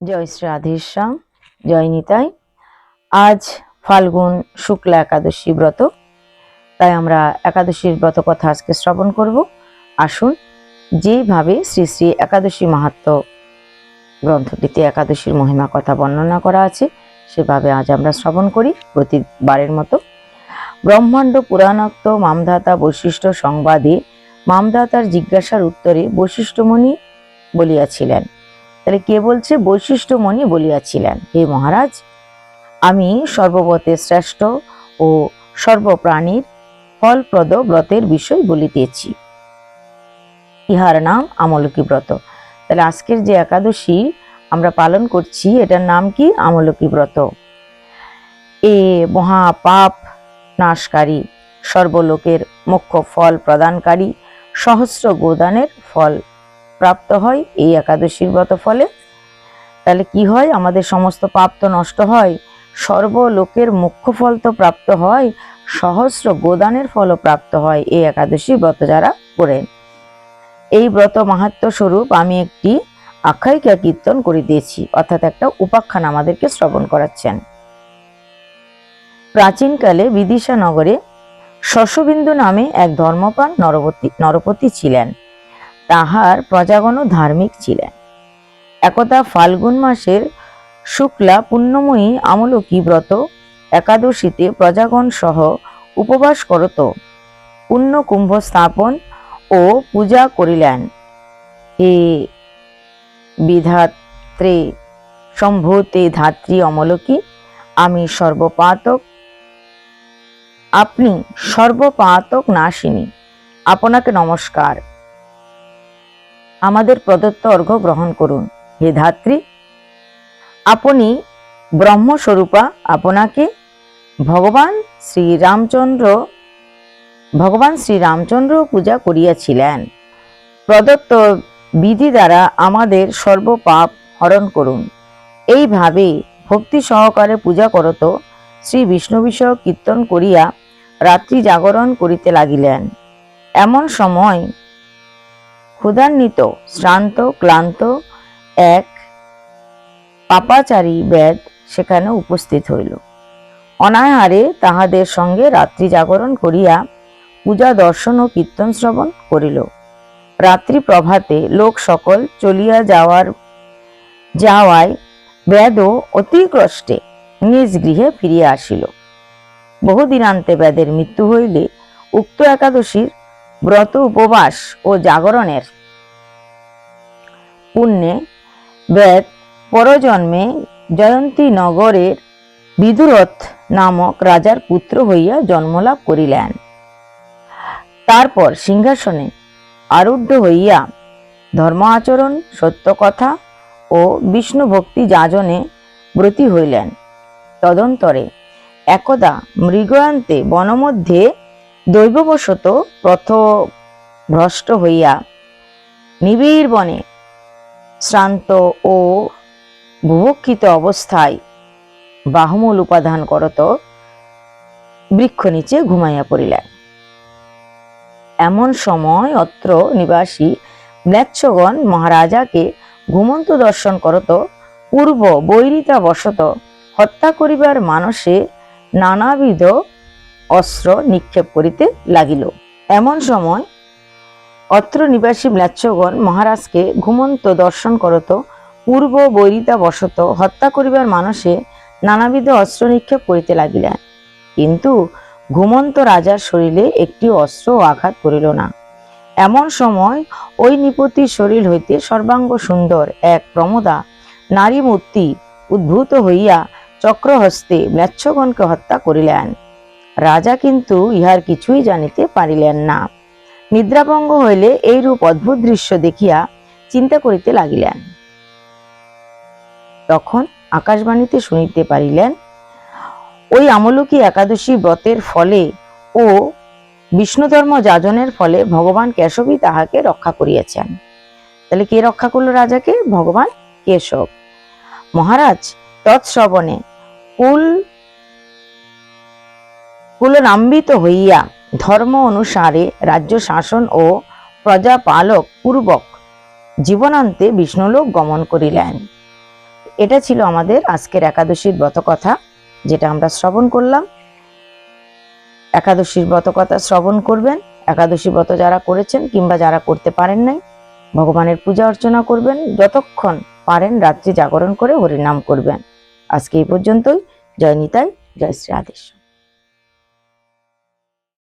জয় শ্রী রাধেশ্যাম, জয় নিতাই। আজ ফাল্গুন শুক্লা একাদশী ব্রত, তাই আমরা একাদশীর ব্রত কথা আজকে শ্রবণ করব। আসুন, যেভাবে শ্রী শ্রী একাদশী মাহাত্ম্য গ্রন্থটিতে একাদশীর মহিমা কথা বর্ণনা করা আছে সেভাবে আজ আমরা শ্রবণ করি প্রতিবারের মতো। ব্রহ্মাণ্ড পুরাণোক্ত মামধাতা বৈশিষ্ট্য সংবাদে মামধাতার জিজ্ঞাসার উত্তরে বৈশিষ্ট্যমণি বলিয়াছিলেন। তাহলে কে বলছে? বৈশিষ্ট্যমণি বলিয়াছিলেন, হে মহারাজ, আমি সর্ববতে শ্রেষ্ঠ ও সর্বপ্রাণীর ফলপ্রদ ব্রতের বিষয় বলিতেছি। ইহার নাম আমলকি ব্রত। তাহলে আজকের যে একাদশী আমরা পালন করছি এটার নাম কি? আমলকি ব্রত। এ মহাপাপ নাশকারী, সর্বলোকের মুখ্য ফল প্রদানকারী সহস্র গোদানের ফল প্রাপ্ত হয় এই একাদশীর ব্রত ফলে। তাহলে কি হয়? আমাদের সমস্ত পাপ তো নষ্ট হয়, সর্বলোকের মুখ্য ফল তো প্রাপ্ত হয়, সহস্র গোদানের ফলও প্রাপ্ত হয় এই একাদশী ব্রত যারা করেন। এই ব্রত মাহাত্ম্য স্বরূপ আমি একটি আখ্যায়িকা কীর্তন করিতেছি, অর্থাৎ একটা উপাখ্যান আমাদেরকে শ্রবণ করাচ্ছেন। প্রাচীনকালে বিদিশা নগরে শশবিন্দু নামে এক ধর্মপ্রাণ নরপতি ছিলেন। তাহার প্রজাগণ ধার্মিক ছিলেন। একদা ফাল্গুন মাসের শুক্লা পুণ্যময়ী আমলকি ব্রত একাদশীতে প্রজাগণ সহ উপবাস করত পুণ্য কুম্ভ স্থাপন ও পূজা করিলেন। হে বিধাত্রে সম্ভূতে ধাত্রী অমলকি, আমি সর্বপাতক, আপনি সর্বপাতক নাশিনী, আপনাকে নমস্কার। আমাদের প্রদত্ত অর্ঘ্য গ্রহণ করুন। হে ধাত্রী, আপনি ব্রহ্মস্বরূপা, আপনাকে ভগবান শ্রীরামচন্দ্র পূজা করিয়াছিলেন। প্রদত্ত বিধি দ্বারা আমাদের সর্বপাপ হরণ করুন। এইভাবে ভক্তি সহকারে পূজা করত শ্রী বিষ্ণু বিষয়ক কীর্তন করিয়া রাত্রি জাগরণ করিতে লাগিলেন। এমন সময় ক্ষুধান্বিত, শ্রান্ত, ক্লান্ত এক পাপাচারী বেদ সেখানে উপস্থিত হইল। অনাহারে তাহাদের সঙ্গে রাত্রি জাগরণ করিয়া পূজা দর্শন ও কীর্তন শ্রবণ করিল। রাত্রি প্রভাতে লোক সকল চলিয়া যাওয়ায় বেদও অতি কষ্টে নিজ গৃহে ফিরিয়া আসিল। বহুদিনান্তে বেদের মৃত্যু হইলে উক্ত একাদশীর ব্রত উপবাস ও জাগরণের পুণ্যে বেদ পরজন্মে জয়ন্তী নগরের বিদুরথ নামক রাজার পুত্র হইয়া জন্মলাভ করিলেন। তারপর সিংহাসনে আরূঢ় হইয়া ধর্ম আচরণ, সত্য কথা ও বিষ্ণু ভক্তি যাজনে ব্রতী হইলেন। তদন্তরে একদা মৃগয়ান্তে বনমধ্যে দৈববশত পথভ্রষ্ট হইয়া নিবিড় বনে শ্রান্ত ও বুভুক্ষিত অবস্থায় বাহুমূল উপাদান করত বৃক্ষ নিচে ঘুমাইয়া পড়িলেন। এমন সময় অত্র নিবাসী ম্লেচ্ছগণ মহারাজাকে ঘুমন্ত দর্শন করত পূর্ব বৈরিতা বশত হত্যা করিবার মানসে নানাবিধ অস্ত্র নিক্ষেপ করিতে লাগিল। এমন সময় অত্র নিবাসী ম্লেচ্ছগণ মহারাজকে ঘুমন্ত দর্শন করত পূর্ব বৈরিতা বশত হত্যা করিবার মানসে নানাবিধ অস্ত্র নিক্ষেপ করিতে লাগিলেন। কিন্তু ঘুমন্ত রাজার শরীরে একটি অস্ত্র আঘাত করিল না। এমন সময় ওই নিপতির শরীর হইতে সর্বাঙ্গ সুন্দর এক প্রমদা নারী মূর্তি উদ্ভূত হইয়া চক্রহস্তে ম্লেচ্ছগণকে হত্যা করিলেন। রাজা কিন্তু ইহার কিছুই জানিতে পারিলেন না। নিদ্রাভঙ্গ হইলে এইরূপ অদ্ভুত দৃশ্য দেখিয়া চিন্তা করিতে লাগিলেন। তখন আকাশবাণীতে শুনিতে পারিলেন, ওই আমলকি একাদশী ব্রতের ফলে ও বিষ্ণুধর্ম যাজনের ফলে ভগবান কেশবই তাহাকে রক্ষা করিয়াছেন। তাহলে কে রক্ষা করলো রাজাকে? ভগবান কেশব। মহারাজ তৎশ্রবণে কুলনাম্বিত হইয়া ধর্ম অনুসারে রাজ্য শাসন ও প্রজাপালক পূর্বক জীবনান্তে বিষ্ণুলোক গমন করিলেন। এটা ছিল আমাদের আজকের একাদশীর ব্রত কথা, যেটা আমরা শ্রবণ করলাম। একাদশীর ব্রত কথা শ্রবণ করবেন। একাদশী ব্রত যারা করেছেন কিংবা যারা করতে পারেন নাই, ভগবানের পূজা অর্চনা করবেন। যতক্ষণ পারেন রাত্রি জাগরণ করে হরিনাম করবেন। আজকে এই পর্যন্তই। জয় নিতাই, জয় শ্রী রাধেশ্বর।